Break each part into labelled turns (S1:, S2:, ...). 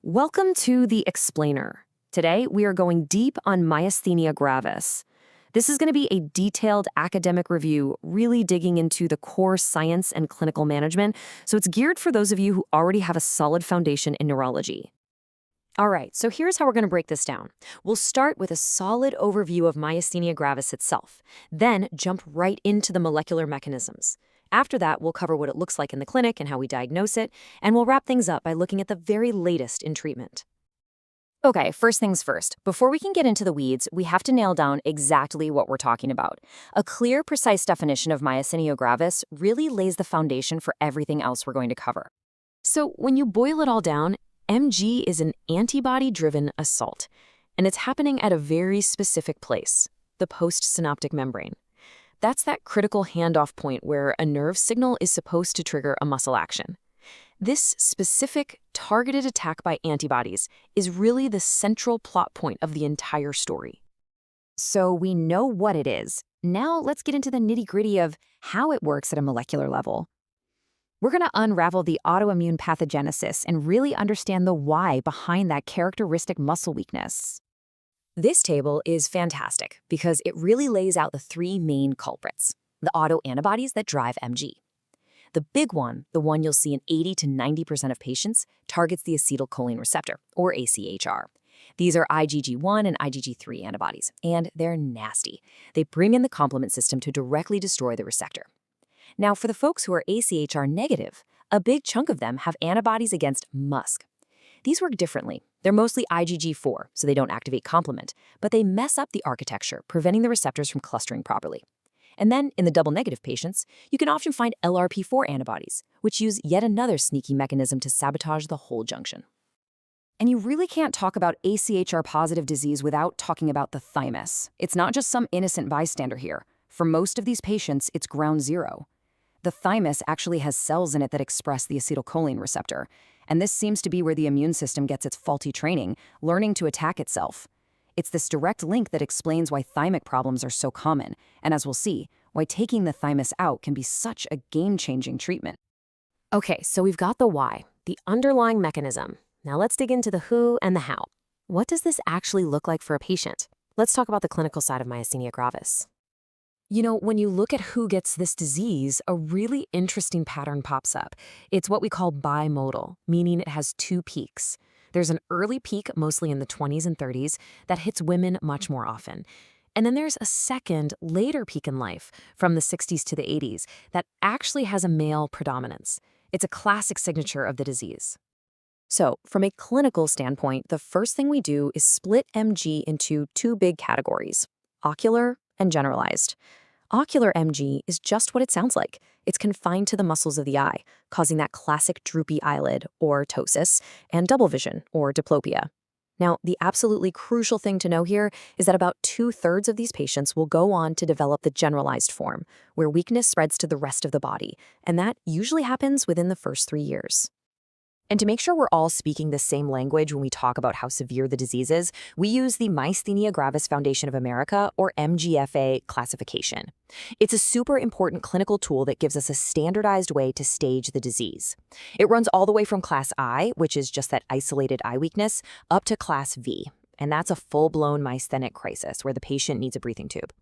S1: Welcome to The Explainer. Today, we are going deep on myasthenia gravis. This is going to be a detailed academic review, really digging into the core science and clinical management, so it's geared for those of you who already have a solid foundation in neurology. All right, so here's how we're going to break this down. We'll start with a solid overview of myasthenia gravis itself, then jump right into the molecular mechanisms. After that, we'll cover what it looks like in the clinic and how we diagnose it, and we'll wrap things up by looking at the very latest in treatment. Okay, first things first. Before we can get into the weeds, we have to nail down exactly what we're talking about. A clear, precise definition of myasthenia gravis really lays the foundation for everything else we're going to cover. So when you boil it all down, MG is an antibody-driven assault, and it's happening at a very specific place, the postsynaptic membrane. That's that critical handoff point where a nerve signal is supposed to trigger a muscle action. This specific, targeted attack by antibodies is really the central plot point of the entire story. So we know what it is. Now let's get into the nitty-gritty of how it works at a molecular level. We're going to unravel the autoimmune pathogenesis and really understand the why behind that characteristic muscle weakness. This table is fantastic because it really lays out the three main culprits, the autoantibodies that drive MG. The big one, the one you'll see in 80 to 90% of patients, targets the acetylcholine receptor, or AChR. These are IgG1 and IgG3 antibodies, and they're nasty. They bring in the complement system to directly destroy the receptor. Now, for the folks who are AChR negative, a big chunk of them have antibodies against MuSK. These work differently. They're mostly IgG4, so they don't activate complement, but they mess up the architecture, preventing the receptors from clustering properly. And then, in the double-negative patients, you can often find LRP4 antibodies, which use yet another sneaky mechanism to sabotage the whole junction. And you really can't talk about AChR-positive disease without talking about the thymus. It's not just some innocent bystander here. For most of these patients, it's ground zero. The thymus actually has cells in it that express the acetylcholine receptor, and this seems to be where the immune system gets its faulty training, learning to attack itself. It's this direct link that explains why thymic problems are so common, and as we'll see, why taking the thymus out can be such a game-changing treatment. Okay, so we've got the why, the underlying mechanism. Now let's dig into the who and the how. What does this actually look like for a patient? Let's talk about the clinical side of myasthenia gravis. You know, when you look at who gets this disease, a really interesting pattern pops up. It's what we call bimodal, meaning it has two peaks. There's an early peak, mostly in the 20s and 30s, that hits women much more often. And then there's a second, later peak in life, from the 60s to the 80s, that actually has a male predominance. It's a classic signature of the disease. So, from a clinical standpoint, the first thing we do is split MG into two big categories, ocular and generalized. Ocular MG is just what it sounds like. It's confined to the muscles of the eye, causing that classic droopy eyelid, or ptosis, and double vision, or diplopia. Now, the absolutely crucial thing to know here is that about 2/3 of these patients will go on to develop the generalized form, where weakness spreads to the rest of the body, and that usually happens within the first 3 years. And to make sure we're all speaking the same language when we talk about how severe the disease is, we use the Myasthenia Gravis Foundation of America, or MGFA, classification. It's a super important clinical tool that gives us a standardized way to stage the disease. It runs all the way from Class I, which is just that isolated eye weakness, up to Class V, and that's a full-blown myasthenic crisis where the patient needs a breathing tube.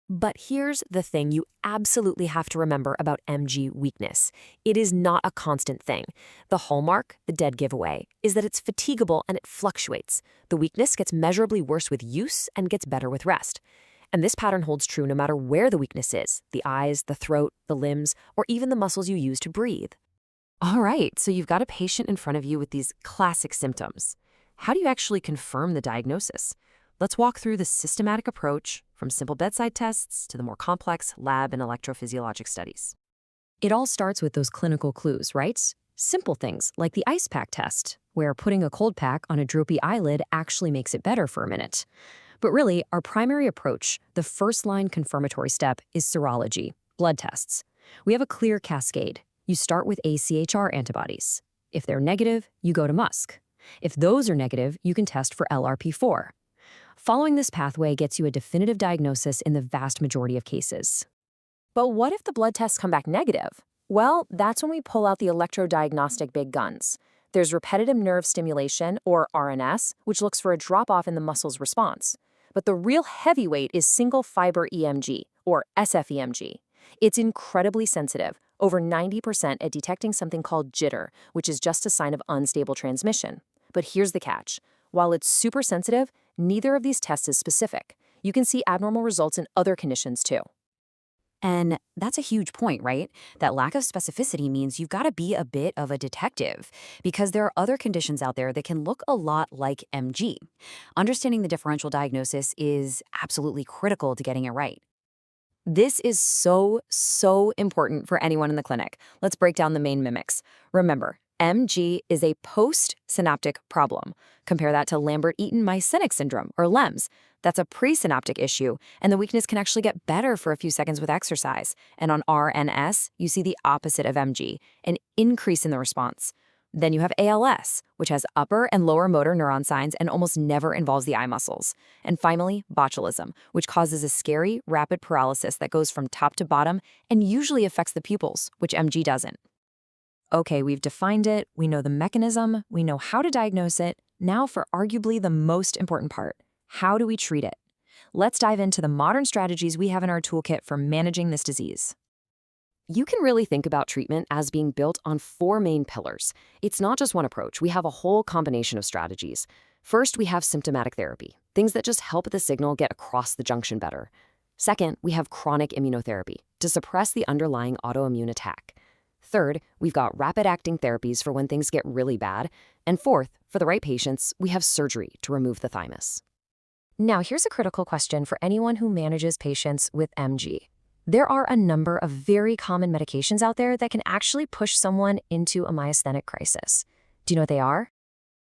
S1: But here's the thing you absolutely have to remember about MG weakness. It is not a constant thing. The hallmark, the dead giveaway, is that it's fatigable and it fluctuates. The weakness gets measurably worse with use and gets better with rest. And this pattern holds true no matter where the weakness is, the eyes, the throat, the limbs, or even the muscles you use to breathe. All right, so you've got a patient in front of you with these classic symptoms. How do you actually confirm the diagnosis? Let's walk through the systematic approach from simple bedside tests to the more complex lab and electrophysiologic studies. It all starts with those clinical clues, right? Simple things like the ice pack test, where putting a cold pack on a droopy eyelid actually makes it better for a minute. But really, our primary approach, the first-line confirmatory step, is serology, blood tests. We have a clear cascade. You start with AChR antibodies. If they're negative, you go to MuSK. If those are negative, you can test for LRP4. Following this pathway gets you a definitive diagnosis in the vast majority of cases. But what if the blood tests come back negative? Well, that's when we pull out the electrodiagnostic big guns. There's repetitive nerve stimulation, or RNS, which looks for a drop-off in the muscle's response. But the real heavyweight is single fiber EMG, or SFEMG. It's incredibly sensitive, over 90% at detecting something called jitter, which is just a sign of unstable transmission. But here's the catch. While it's super sensitive, neither of these tests is specific. You can see abnormal results in other conditions too.
S2: And that's a huge point, right? That lack of specificity means you've got to be a bit of a detective because there are other conditions out there that can look a lot like MG. Understanding the differential diagnosis is absolutely critical to getting it right.
S1: This is so important for anyone in the clinic. Let's break down the main mimics. Remember, MG is a post-synaptic problem. Compare that to Lambert-Eaton myasthenic syndrome, or LEMS. That's a presynaptic issue, and the weakness can actually get better for a few seconds with exercise. And on RNS, you see the opposite of MG, an increase in the response. Then you have ALS, which has upper and lower motor neuron signs and almost never involves the eye muscles. And finally, botulism, which causes a scary, rapid paralysis that goes from top to bottom and usually affects the pupils, which MG doesn't. Okay, we've defined it, we know the mechanism, we know how to diagnose it. Now for arguably the most important part, how do we treat it? Let's dive into the modern strategies we have in our toolkit for managing this disease. You can really think about treatment as being built on 4 main pillars. It's not just one approach. We have a whole combination of strategies. First, we have symptomatic therapy, things that just help the signal get across the junction better. Second, we have chronic immunotherapy to suppress the underlying autoimmune attack. Third, we've got rapid-acting therapies for when things get really bad. And fourth, for the right patients, we have surgery to remove the thymus. Now, here's a critical question for anyone who manages patients with MG. There are a number of very common medications out there that can actually push someone into a myasthenic crisis. Do you know what they are?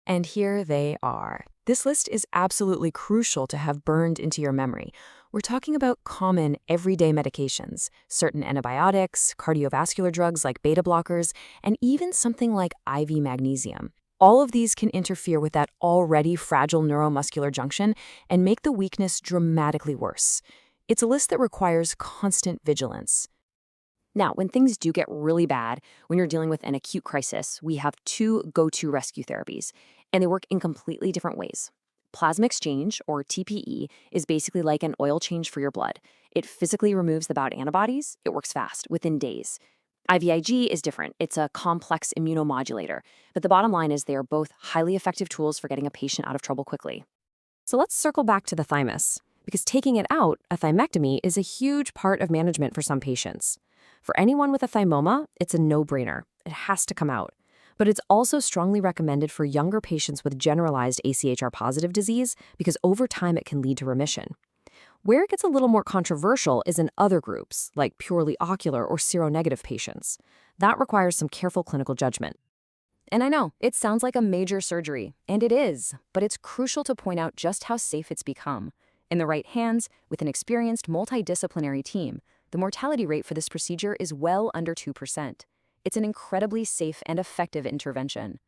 S1: And here they are. This list is absolutely crucial to have burned into your memory. We're talking about common, everyday medications, certain antibiotics, cardiovascular drugs like beta blockers, and even something like IV magnesium. All of these can interfere with that already fragile neuromuscular junction and make the weakness dramatically worse. It's a list that requires constant vigilance. Now, when things do get really bad, when you're dealing with an acute crisis, we have 2 go-to rescue therapies, and they work in completely different ways. Plasma exchange, or TPE, is basically like an oil change for your blood. It physically removes the bad antibodies. It works fast, within days. IVIG is different. It's a complex immunomodulator, but the bottom line is they are both highly effective tools for getting a patient out of trouble quickly. So let's circle back to the thymus, because taking it out, a thymectomy, is a huge part of management for some patients. For anyone with a thymoma, it's a no-brainer. It has to come out. But it's also strongly recommended for younger patients with generalized AChR-positive disease because over time it can lead to remission. Where it gets a little more controversial is in other groups, like purely ocular or seronegative patients. That requires some careful clinical judgment. And I know, it sounds like a major surgery, and it is, but it's crucial to point out just how safe it's become. In the right hands, with an experienced multidisciplinary team, the mortality rate for this procedure is well under 2%. It's an incredibly safe and effective intervention.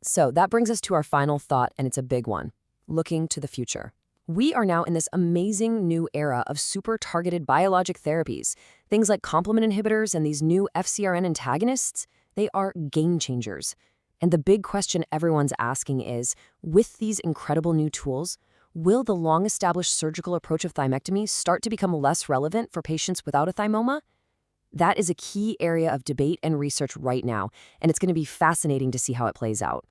S1: So that brings us to our final thought, and it's a big one: looking to the future. We are now in this amazing new era of super-targeted biologic therapies. Things like complement inhibitors and these new FcRn antagonists, they are game changers. And the big question everyone's asking is, with these incredible new tools, will the long-established surgical approach of thymectomy start to become less relevant for patients without a thymoma? That is a key area of debate and research right now, and it's going to be fascinating to see how it plays out.